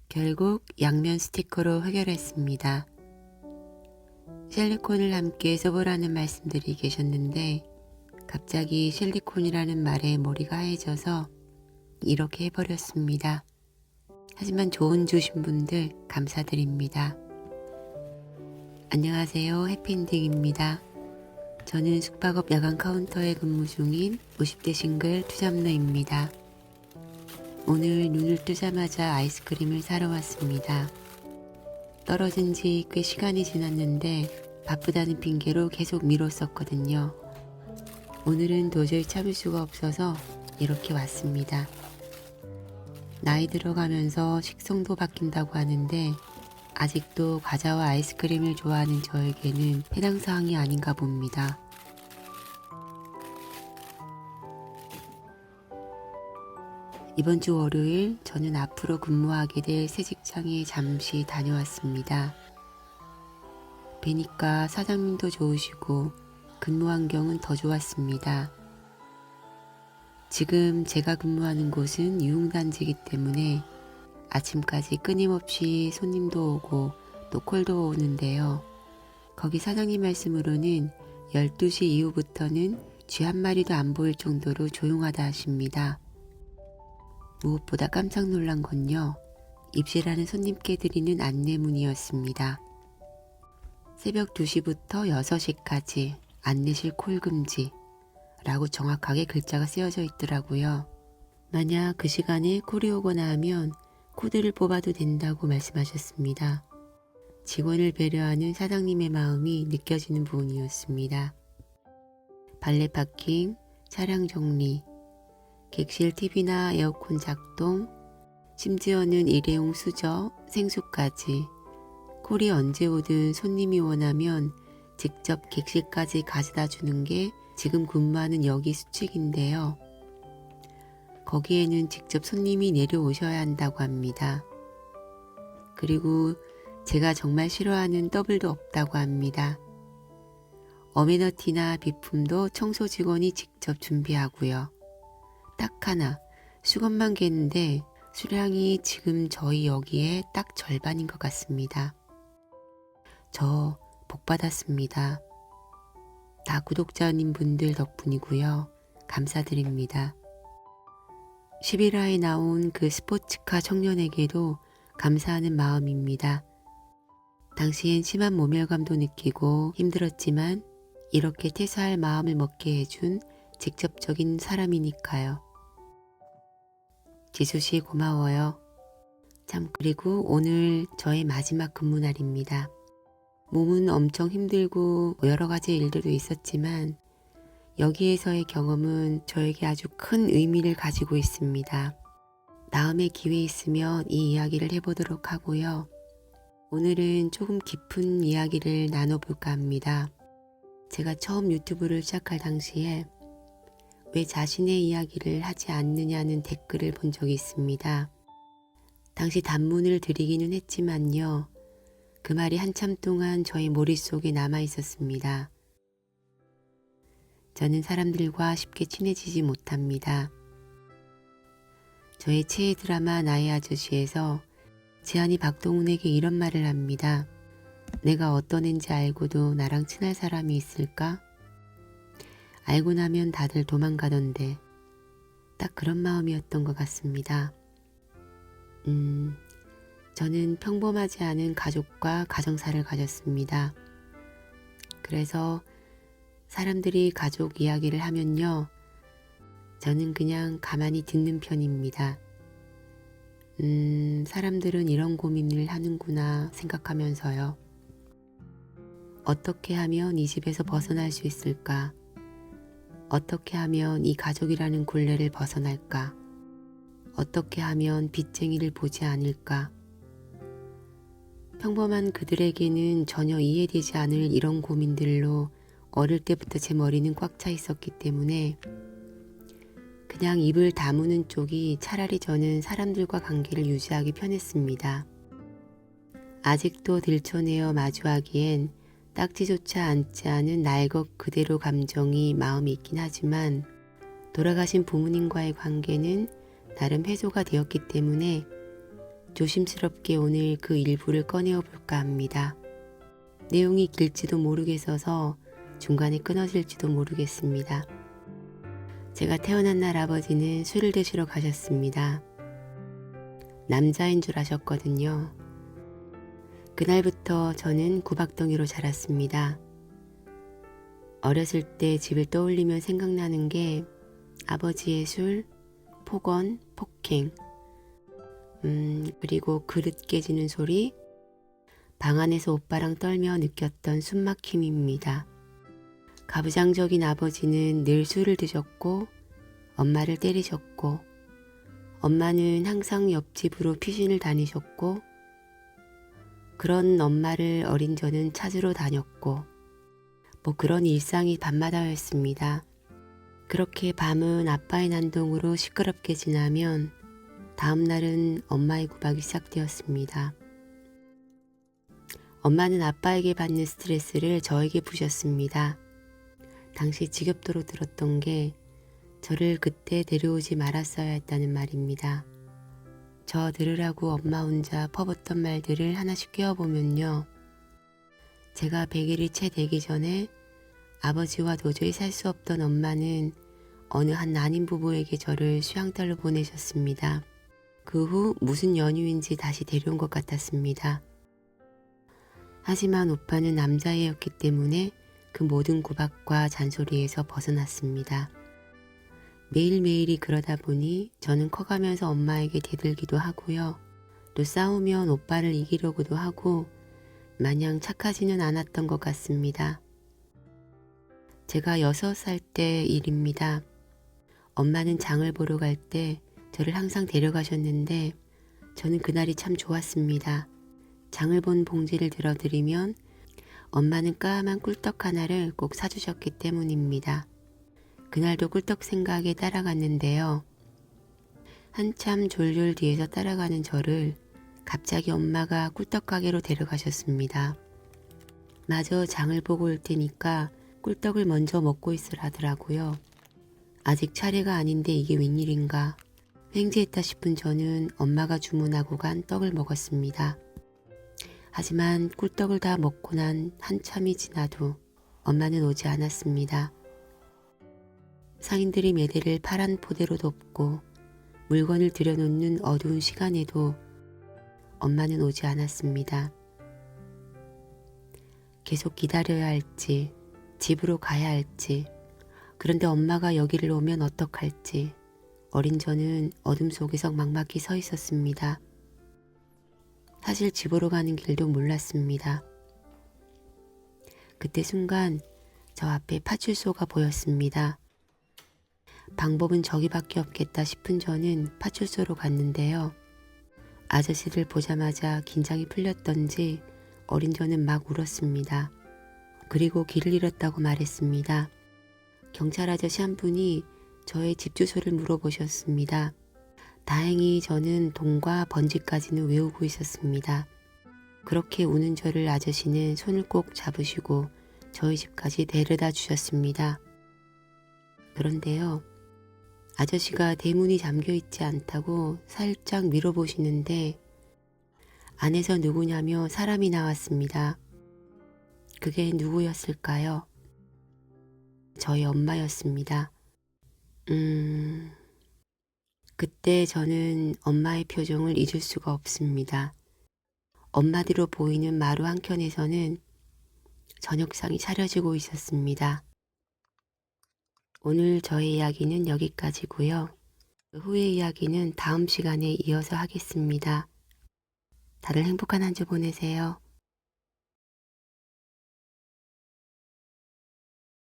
결국 양면 스티커로 해결했습니다. 실리콘을 함께 써보라는 말씀들이 계셨는데 갑자기 실리콘이라는 말에 머리가 하얘져서 이렇게 해버렸습니다. 하지만 조언 주신 분들 감사드립니다. 안녕하세요, 해피엔딩입니다. 저는 숙박업 야간 카운터에 근무 중인 50대 싱글 투잡러입니다. 오늘 눈을 뜨자마자 아이스크림을 사러 왔습니다. 떨어진 지 꽤 시간이 지났는데 바쁘다는 핑계로 계속 미뤘었거든요. 오늘은 도저히 참을 수가 없어서 이렇게 왔습니다. 나이 들어가면서 식성도 바뀐다고 하는데 아직도 과자와 아이스크림을 좋아하는 저에게는 해당 사항이 아닌가 봅니다. 이번 주 월요일 저는 앞으로 근무하게 될 새 직장에 잠시 다녀왔습니다. 뵈니까 사장님도 좋으시고 근무 환경은 더 좋았습니다. 지금 제가 근무하는 곳은 유흥단지이기 때문에 아침까지 끊임없이 손님도 오고 또 콜도 오는데요. 거기 사장님 말씀으로는 12시 이후부터는 쥐 한 마리도 안 보일 정도로 조용하다 하십니다. 무엇보다 깜짝 놀란 건요. 입실하는 손님께 드리는 안내문이었습니다. 새벽 2시부터 6시까지 안내실 콜 금지 라고 정확하게 글자가 쓰여져 있더라고요. 만약 그 시간에 콜이 오거나 하면 코드를 뽑아도 된다고 말씀하셨습니다. 직원을 배려하는 사장님의 마음이 느껴지는 부분이었습니다. 발레 파킹, 차량 정리, 객실 TV나 에어컨 작동, 심지어는 일회용 수저, 생수까지 콜이 언제 오든 손님이 원하면 직접 객실까지 가져다 주는 게 지금 근무하는 여기 수칙인데요. 거기에는 직접 손님이 내려오셔야 한다고 합니다. 그리고 제가 정말 싫어하는 더블도 없다고 합니다. 어메너티나 비품도 청소 직원이 직접 준비하고요. 딱 하나, 수건만 개는데 수량이 지금 저희 여기에 딱 절반인 것 같습니다. 저 복 받았습니다. 다 구독자님 분들 덕분이고요. 감사드립니다. 11화에 나온 그 스포츠카 청년에게도 감사하는 마음입니다. 당시엔 심한 모멸감도 느끼고 힘들었지만 이렇게 퇴사할 마음을 먹게 해준 직접적인 사람이니까요. 지수씨 고마워요. 참, 그리고 오늘 저의 마지막 근무날입니다. 몸은 엄청 힘들고 여러 가지 일들도 있었지만 여기에서의 경험은 저에게 아주 큰 의미를 가지고 있습니다. 다음에 기회 있으면 이 이야기를 해보도록 하고요. 오늘은 조금 깊은 이야기를 나눠볼까 합니다. 제가 처음 유튜브를 시작할 당시에 왜 자신의 이야기를 하지 않느냐는 댓글을 본 적이 있습니다. 당시 단문을 드리기는 했지만요. 그 말이 한참 동안 저의 머릿속에 남아 있었습니다. 저는 사람들과 쉽게 친해지지 못합니다. 저의 최애 드라마 나의 아저씨에서 지한이 박동훈에게 이런 말을 합니다. 내가 어떤 앤지 알고도 나랑 친할 사람이 있을까? 알고 나면 다들 도망가던데. 딱 그런 마음이었던 것 같습니다. 저는 평범하지 않은 가족과 가정사를 가졌습니다. 그래서 사람들이 가족 이야기를 하면요. 저는 그냥 가만히 듣는 편입니다. 사람들은 이런 고민을 하는구나 생각하면서요. 어떻게 하면 이 집에서 벗어날 수 있을까? 어떻게 하면 이 가족이라는 굴레를 벗어날까? 어떻게 하면 빚쟁이를 보지 않을까? 평범한 그들에게는 전혀 이해되지 않을 이런 고민들로 어릴 때부터 제 머리는 꽉 차 있었기 때문에 그냥 입을 다무는 쪽이 차라리 저는 사람들과 관계를 유지하기 편했습니다. 아직도 들춰내어 마주하기엔 딱지조차 앉지 않은 날 것 그대로 감정이 마음에 있긴 하지만 돌아가신 부모님과의 관계는 나름 해소가 되었기 때문에 조심스럽게 오늘 그 일부를 꺼내어 볼까 합니다. 내용이 길지도 모르겠어서 중간에 끊어질지도 모르겠습니다. 제가 태어난 날 아버지는 술을 드시러 가셨습니다. 남자인 줄 아셨거든요. 그날부터 저는 구박덩이로 자랐습니다. 어렸을 때 집을 떠올리면 생각나는 게 아버지의 술, 폭언, 폭행, 그리고 그릇 깨지는 소리, 방 안에서 오빠랑 떨며 느꼈던 숨막힘입니다. 가부장적인 아버지는 늘 술을 드셨고 엄마를 때리셨고 엄마는 항상 옆집으로 피신을 다니셨고 그런 엄마를 어린 저는 찾으러 다녔고 그런 일상이 밤마다였습니다. 그렇게 밤은 아빠의 난동으로 시끄럽게 지나면 다음 날은 엄마의 구박이 시작되었습니다. 엄마는 아빠에게 받는 스트레스를 저에게 부셨습니다. 당시 지겹도록 들었던 게 저를 그때 데려오지 말았어야 했다는 말입니다. 저 들으라고 엄마 혼자 퍼붓던 말들을 하나씩 꿰어보면요. 제가 100일이 채 되기 전에 아버지와 도저히 살 수 없던 엄마는 어느 한 난임 부부에게 저를 수양딸로 보내셨습니다. 그 후 무슨 연유인지 다시 데려온 것 같았습니다. 하지만 오빠는 남자애였기 때문에 그 모든 구박과 잔소리에서 벗어났습니다. 매일매일이 그러다 보니 저는 커가면서 엄마에게 대들기도 하고요. 또 싸우면 오빠를 이기려고도 하고 마냥 착하지는 않았던 것 같습니다. 제가 6살 때 일입니다. 엄마는 장을 보러 갈 때 저를 항상 데려가셨는데 저는 그날이 참 좋았습니다. 장을 본 봉지를 들어드리면 엄마는 까만 꿀떡 하나를 꼭 사주셨기 때문입니다. 그날도 꿀떡 생각에 따라갔는데요. 한참 졸졸 뒤에서 따라가는 저를 갑자기 엄마가 꿀떡 가게로 데려가셨습니다. 마저 장을 보고 올 테니까 꿀떡을 먼저 먹고 있으라더라고요. 아직 차례가 아닌데 이게 웬일인가. 횡재했다 싶은 저는 엄마가 주문하고 간 떡을 먹었습니다. 하지만 꿀떡을 다 먹고 난 한참이 지나도 엄마는 오지 않았습니다. 상인들이 매대를 파란 포대로 덮고 물건을 들여놓는 어두운 시간에도 엄마는 오지 않았습니다. 계속 기다려야 할지, 집으로 가야 할지, 그런데 엄마가 여기를 오면 어떡할지 어린 저는 어둠 속에서 막막히 서 있었습니다. 사실 집으로 가는 길도 몰랐습니다. 그때 순간 저 앞에 파출소가 보였습니다. 방법은 저기밖에 없겠다 싶은 저는 파출소로 갔는데요. 아저씨를 보자마자 긴장이 풀렸던지 어린 저는 막 울었습니다. 그리고 길을 잃었다고 말했습니다. 경찰 아저씨 한 분이 저의 집 주소를 물어보셨습니다. 다행히 저는 동과 번지까지는 외우고 있었습니다. 그렇게 우는 저를 아저씨는 손을 꼭 잡으시고 저희 집까지 데려다 주셨습니다. 그런데요. 아저씨가 대문이 잠겨있지 않다고 살짝 밀어보시는데 안에서 누구냐며 사람이 나왔습니다. 그게 누구였을까요? 저희 엄마였습니다. 그때 저는 엄마의 표정을 잊을 수가 없습니다. 엄마 뒤로 보이는 마루 한켠에서는 저녁상이 차려지고 있었습니다. 오늘 저의 이야기는 여기까지고요. 그 후의 이야기는 다음 시간에 이어서 하겠습니다. 다들 행복한 한 주 보내세요.